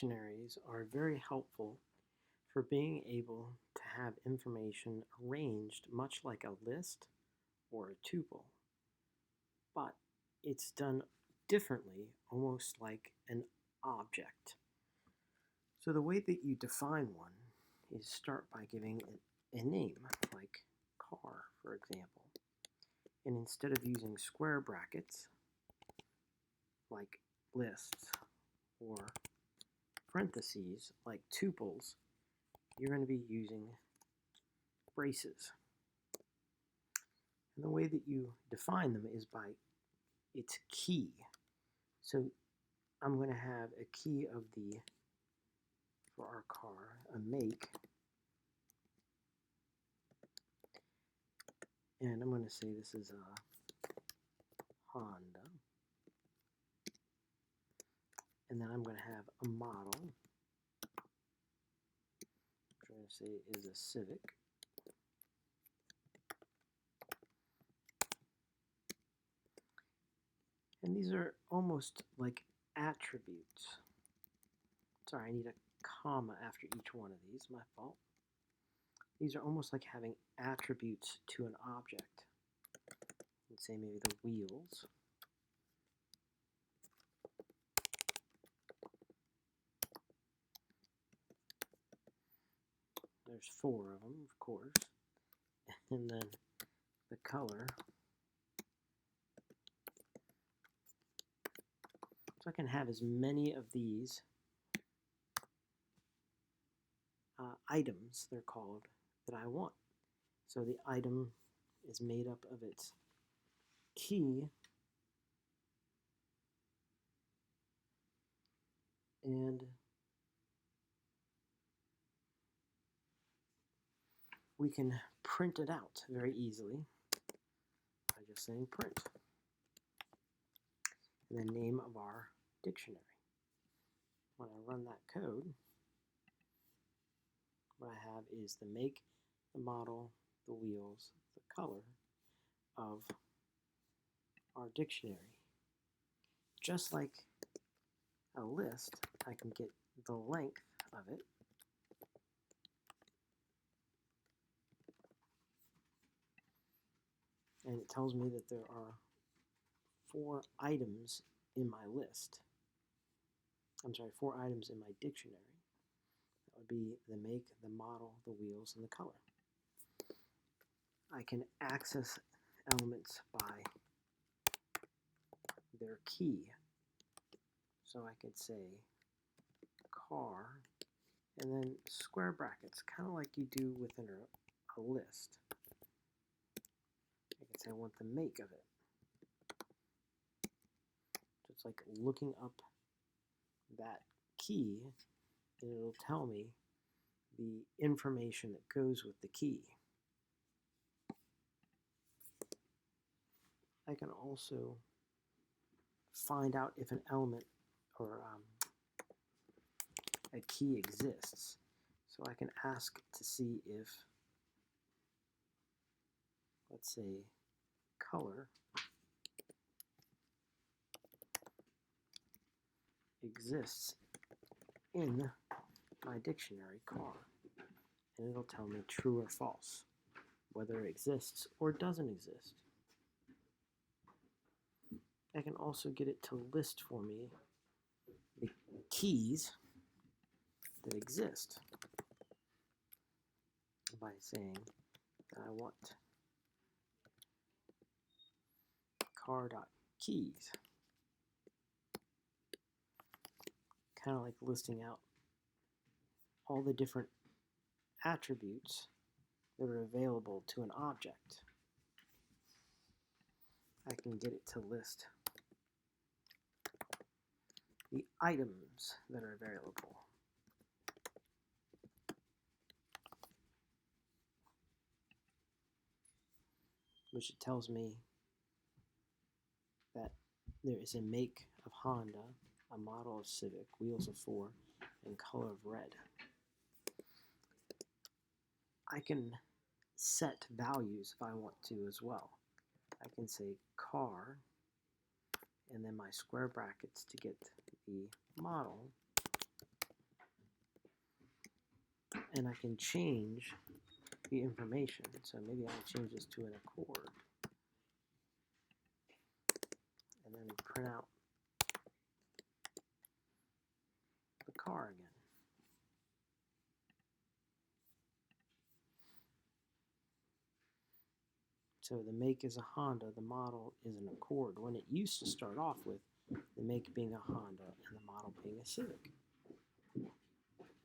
Dictionaries are very helpful for being able to have information arranged much like a list or a tuple, but it's done differently, almost like an object. So the way that you define one is start by giving it a name, like car, for example. And instead of using square brackets, like lists, or parentheses, like tuples, you're going to be using braces. And the way that you define them is by its key. So I'm going to have a key of the, for our car, a make, and I'm going to say this is a Honda, and then I'm going to have a model, which I'm going to say is a Civic, and these are almost like attributes. Sorry, I need a comma after each one of these, my fault. These are almost like having attributes to an object. Let's say maybe the wheels. There's 4 of them, of course. And then the color. So I can have as many of these items, they're called, that I want. So the item is made up of its key and we can print it out very easily by just saying print. And the name of our dictionary. When I run that code, what I have is the make, the model, the wheels, the color of our dictionary. Just like a list, I can get the length of it, and it tells me that there are 4 items in my list. I'm sorry, 4 items in my dictionary. That would be the make, the model, the wheels, and the color. I can access elements by their key. So I could say car, and then square brackets, kind of like you do within a list. I could say I want the make of it. So it's like looking up that key, and it'll tell me the information that goes with the key. I can also find out if an element or a key exists. So I can ask to see if, let's say, color exists in my dictionary car. And it'll tell me true or false, whether it exists or doesn't exist. I can also get it to list for me the keys that exist by saying that I want car.keys. Kind of like listing out all the different attributes that are available to an object. I can get it to list the items that are available. Which it tells me that there is a make of Honda, a model of Civic, wheels of 4, and color of red. I can set values if I want to as well. I can say car, and then my square brackets to get the model, and I can change the information. So maybe I'll change this to an Accord, and then print out the car again. So the make is a Honda, the model is an Accord, when it used to start off with the make being a Honda and the model being a Civic.